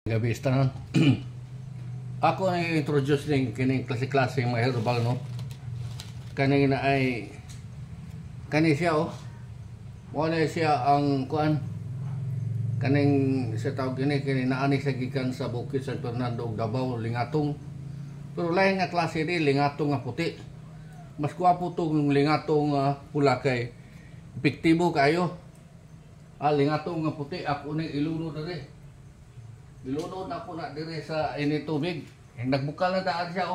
Gabi tanan. Ako na introduce ning kining klase-klase mga herbal no. Kani na ay kani siya Wala siya ang kuan kaning sa tawag kini naani sa gikan sa Bukid San Fernando Davao lingatong. Pero lain nga klase ni lingatong nga puti. Mas gwapo tong lingatong pula kay epektibo kayo. Lingatong nga puti ako ni iluno diri. Ilunod ako na dire sa ini tubig. Nagbukal na daan siya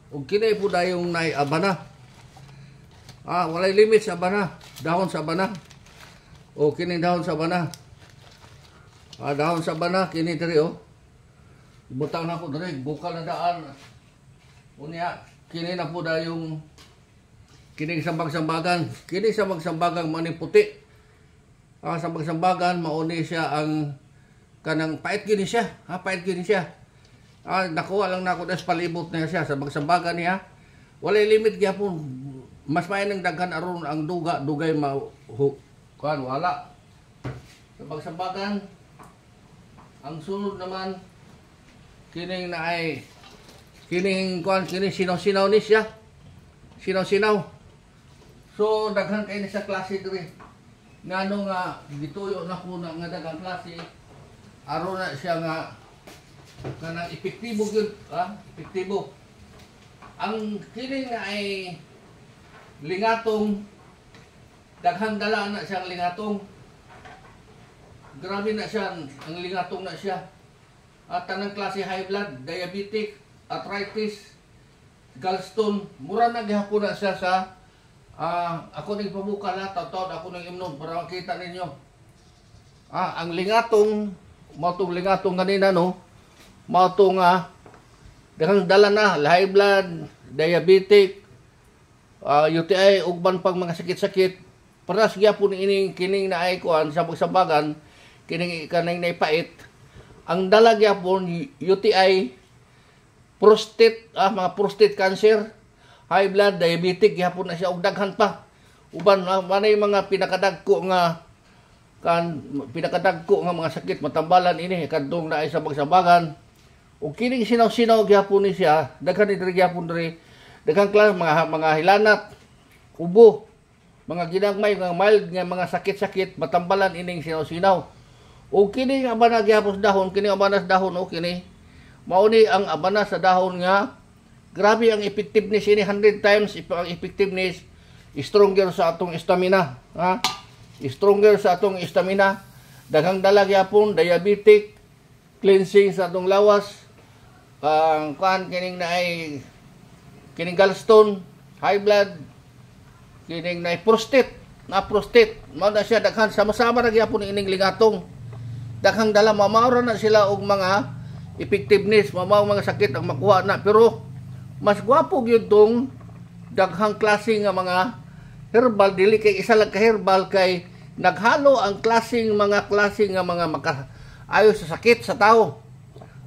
Ug kini po dayong nay abana. Walay limit sa abana, dahon sa abana. O kini dahon sa abana. Dahon sa abana kini dire Butang na ko dire, bukal na daan. Unya kini na po dayong kini sambag-sambagan. Kini sambag-sambagan maning puti. Sambag-sambagan mauni siya ang kanang pait gini siya, pait gini siya. Nakuha lang nako das palibot na siya sa bagsambagan niya. Walay limit gyapon. Mas may nang daghan aron ang dugay kuan wala. Sa bagsambagan ang sunod naman kining naay kining kuan kini sinaw-sinaw ni siya. Sinaw-sinaw. So daghan kay ni sa klase diri. Ngano nga gituyo na ko na nga daghang klase. Aron na siya nga kanang epektibo gyud, epektibo. Ang kini nga ay lingatong daghang dala na siyang lingatong. Grabe na siya ang lingatong na siya. At tanang klase high blood, diabetic, arthritis, gallstone, mura na gihapon na siya sa ako ning pabukal taw-taw ako ning imnon para makita ninyo. Ang lingatong matong lingatong kanina matong daghang dala na high blood, diabetic, UTI ug ban pang mga sakit-sakit paras gyapon ining kining naay kuan sa pagsabagan kining naipait ang dala gyapon UTI, prostate, mga prostate cancer, high blood, diabetic gyapon na siya ug daghan pa uban manay mga pinakadagko nga pinakadagko nga mga sakit matambalan ini kadtong naay sa pagsabagan ug kining sinaw-sinaw gyapon ni siya daghan ni diri gyapon diri daghang klase mga hilanat, ubo, mga ginagmay mga mild nga mga sakit-sakit matambalan ining sinaw-sinaw ug kini nga abana gyapon sa dahon kini abana sa dahon kini mao ni ang abana sa dahon nga grabe ang effectiveness ini 100 times ang effectiveness stronger sa atong stamina stronger sa atong stamina, daghang dala gyapon, diabetic, cleansing sa atong lawas, kining naay kining gallstone, high blood, kining naay prostate, mao na siya daghan sama-sama na gyapon ining lingatong. Daghang dala mamaura na sila og mga effectiveness, mga sakit ang makuha na pero mas gwapo gyud tong daghang klase nga mga herbal dili kay isa lang ka herbal kay naghalo ang klase nga mga makaayo sa sakit sa tao.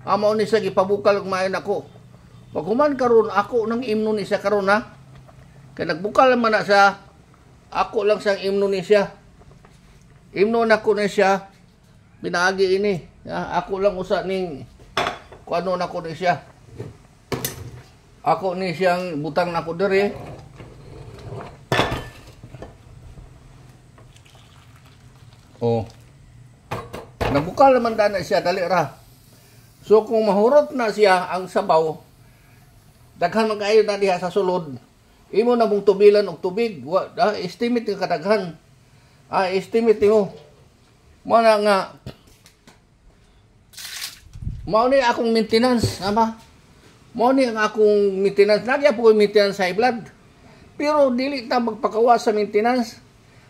Mao ni sa gipabukal og maayo nako. Pag human karon ako nang imno ni siya karon kay nagbukal man na sa ako lang sang imno ni siya. Imno nako ni siya pinaagi ini. Ako lang usa ning kuano nako ni siya. Ako ni siyang butang nako diri. Nabukal naman na siya, dali ra. So kung mahurot na siya ang sabaw, daghan man kaayo na diha sa sulod. Imo na mong tubilan og tubig, estimate ka kadaghan. Estimate mo. Mao na nga mao ni akong maintenance, Mao ni ang akong maintenance. Nagya po maintenance high blood. Pero dili ta magpakawas sa maintenance.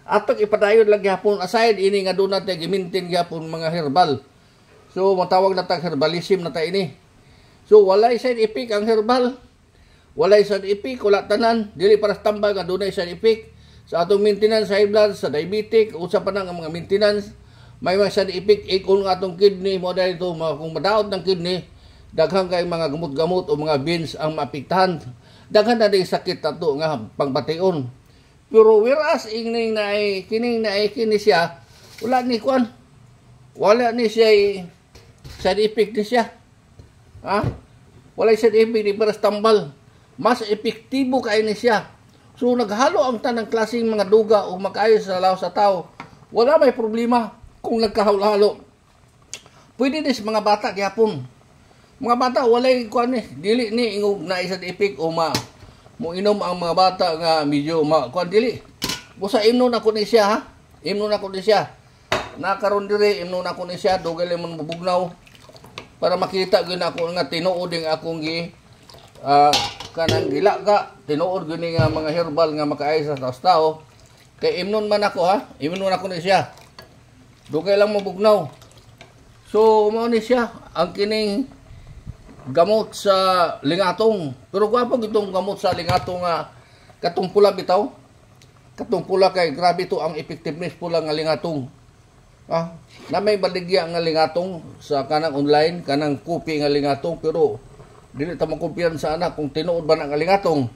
Atong ipadayon lang gyapon aside ini nga doon natin i-maintain gyapon mga herbal. So matawag na tag herbalism na ta ini. So walay side effect ang herbal. Walay side effect wala tanan, dili para tambal nga dunay side effect sa atong maintenance high blood, sa diabetic, usa pa nang mga maintenance may mga side effect ikon nga atong kidney mo dahil ito kung madaot ng kidney daghang kay mga gamot-gamot o mga beans ang maapektahan. Daghan na ding sakit ato nga pangbation. Pero whereas kining naay kini siya wala ni siya side effect ni siya. Ha? Walay side effect ni para tambal. Mas epektibo kay ni siya. So naghalo ang tanang klaseng mga duga o makaayos sa lawas sa tao. Wala may problema kung nagkahalo-halo. Pwede din sa mga bata gyapon. Mga bata walay kuan ni dili ni ingog na isa effect o mo inom ang mga bata nga medyo kuan dili. Busa imnon ako ni siya ha. Imnon ako ni siya. Nakaron dire imnon ako ni siya dugay lemon mabugnaw para makita gyud ako nga tinuod ding akong kanang gilaga tinuod gyud nga mga herbal nga makaayos sa tao. Kay imnon man ako ha. Imnon ako ni siya. Dugay lang mabugnaw. So mao ni siya ang kining gamot sa lingatong. Pero gwapo gitong gamot sa lingatong nga katong pula bitaw. Katong pula kay grabe to ang effectiveness pula nga lingatong. Ah, na may baligya nga lingatong sa kanang online, kanang kopi nga lingatong pero dili ta makumpiyansa ana kung tinuod ba na nga lingatong.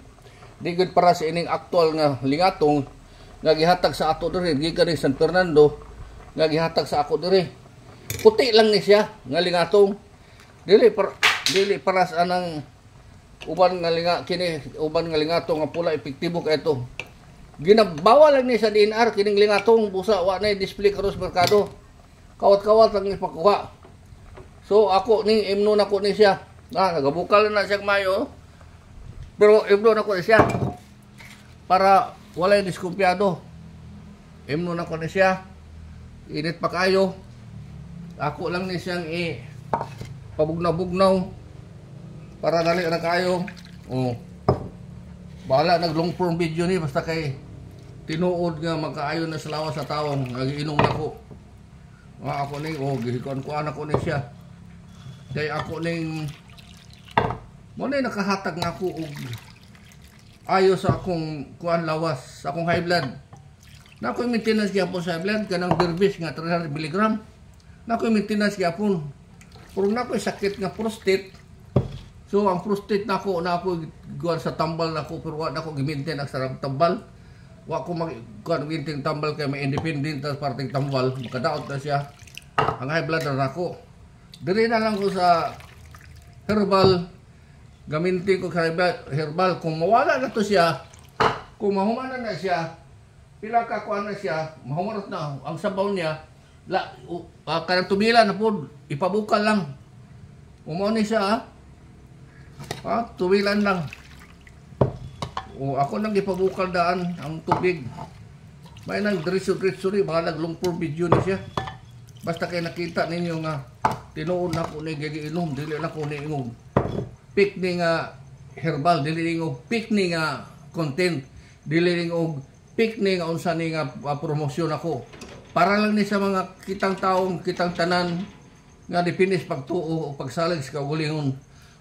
Di gud para sa ining aktual nga lingatong nga gihatag sa ato diri gikan ni San Fernando nga gihatag sa ako diri. Puti lang ni siya nga lingatong. Dili para sa anang uban nga lingatong nga pula epektibo kay ito. Ginabawal lang ni sa DNR kining lingatong busa wa na display karon sa merkado. Kawat-kawat lang ipakuha. So ako ning imnon ako ni siya. Nagabukal na siya mayo. Pero imnon ako ni siya para walay diskumpiyado. Imnon ako ni siya. Init pa kayo. Ako lang ni siyang pabugnaw-bugnaw para dali na kayo. Bahala nag long form video ni basta kay tinuod nga magkaayo na sa lawas sa tao nagiinom nako. Ako ning gihikon ko anak ko ni siya. Kay ako ning mo na nakahatag nga ako og ayo sa akong kuan lawas, sa akong high blood. Na ako maintenance gyapon sa high blood kanang Berbis nga 300 mg. Na ako maintenance gyapon. Pero na ako sakit nga prostate. So ang prostate na ako guwan sa tambal na ako pero wala ako gi-maintain ang sarap tambal. Wa ko mag-maintain tambal kay may independent as parting tambal, makadaot na siya. Ang high blood na ako. Diri na lang ko sa herbal. Gamitin ko sa herbal kung mawala na to siya. Kung mahumanan na siya, pila ka kuan na siya, mahumarot na ang sabaw niya. Kanang tumila na po, ipabukal lang. Umaw ni siya tumilan lang. Ako nang ipabukal daan ang tubig. May nang diretso-diretso rin, baka naglungpor video ni siya. Basta kayo nakita ninyo nga, tinuod na ko ni gigiinom, dili na ko ni ingog. Pick ni nga herbal, dili ni ingog. Pick ni nga content, dili ni ingog. Pick ni nga unsa ni nga promosyon ako. Para lang ni sa mga kitang taong, kitang tanan nga dipinis pagtuo o pagsalig sa kaugalingon.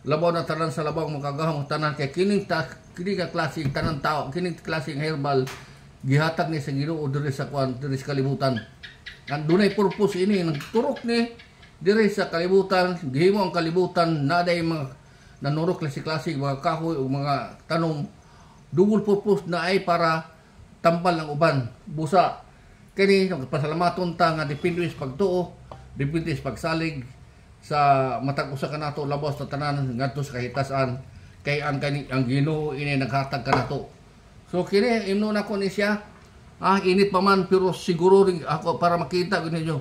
Labaw na tanan sa labaw makagahong tanan kay kining klaseng tanan tao, kining klaseng herbal gihatag ni sa Ginoo diri sa diri sa kalibutan. Ang dunay purpose ini nang turok ni diri sa kalibutan, gihimo ang kalibutan naday mga nanurok klase mga kahoy o mga tanom. Dugol purpose na ay para tambal ng uban. Busa kini pasalamaton ta nga depende sa pagtuo, depende sa pagsalig sa matag usa kanato labas ta tanan ngadto sa kahitasan kay ang Ginoo ini naghatag kanato. So kini imnon ako ni siya. Init pa man pero siguro rin ako para makita gud ninyo.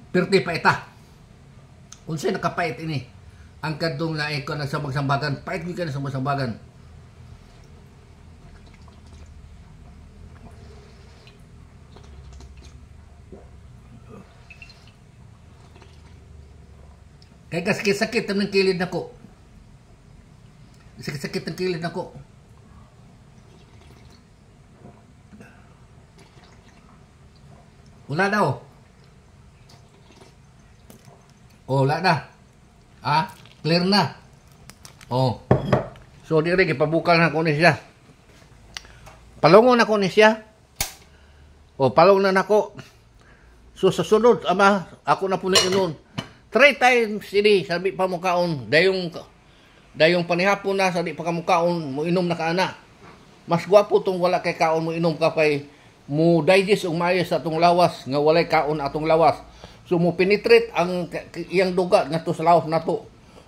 Perti pa ita. Unsay nakapait ini? Ang kadtong naay ko nagsambag-sambagan, pait mi ka na sambagan. Kaya sakit-sakit ang kilid nako. Sakit-sakit ang kilid nako. Wala daw. Wala na. Clear na. So dire gipabukal na ko ni siya. Palungon na ko ni siya. Palong na nako. So sa sunod ako na po na inon. 3 times ini sabi pa mo kaon dayong panihapon na sabi pa ka mo kaon mo inom na kaana. Mas gwapo tong wala kay kaon mo inom ka pay mo digest og maayo sa atong lawas nga walay kaon atong lawas. So mo penetrate ang iyang duga ngadto sa lawas nato.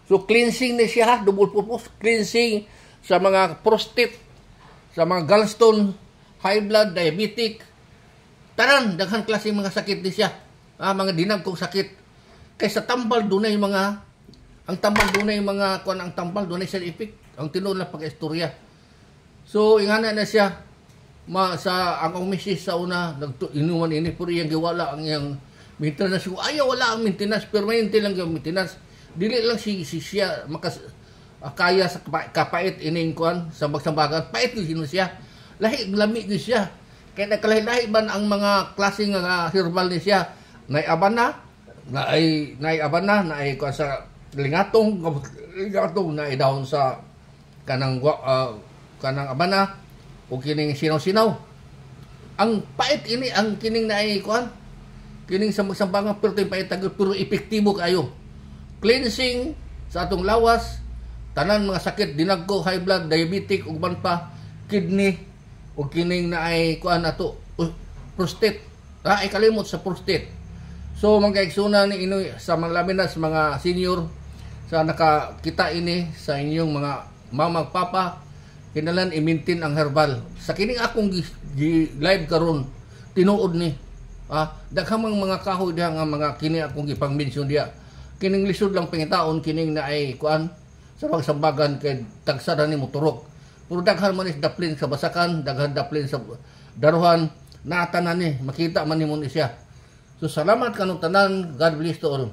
So cleansing ni siya, double purpose, cleansing sa mga prostate, sa mga gallstone, high blood, diabetic, tanan daghang klase mga sakit ni siya. Mga dinagkong sakit. Kay sa tambal dunay mga ang tambal dunay mga kuan ang tambal dunay side effect. Ang tinuod na pag-istorya. So ingana na siya sa ang misis sa una inuman ini puro iyang giwala ang iyang maintenance. Ayaw wala ang maintenance, permanente lang yung maintenance. Dili lang siya kaya sa kapait ining kuan sa bagsambagan. Pait gyud siya. Lahi lami gyud siya. Kaya nakalahi-lahi man ang mga klase nga herbal ni siya. Nay abana, nay abana, nay kuan sa lingatong na dahon sa kanang abana o kining sinaw-sinaw. Ang pait ini ang kining naay kuan. Kining sa magsambangan pero pait tagod pero epektibo kayo. Cleansing sa atong lawas, tanan mga sakit dinagko, high blood, diabetic ug ban pa kidney ug kining naay kuan ato prostate. Ay kalimot sa prostate. So mga igsoon ni Inoy sa mga laminas mga senior sa nakakita ini sa inyong mga mamang papa, kinahanglan i-maintain ang herbal. Sa kining akong live karon tinuod ni daghang mga kahoy diha nga mga kini akong gipang-mention diha. Kining lisod lang pangitaon kining na ay kuan sa pagsambagan kay tagsada ni motorok. Pero daghan man is daplin sa basakan, daghan daplin sa daruhan, natanan ni makita man nimo ni siya. So salamat kanong tanan, God bless to all.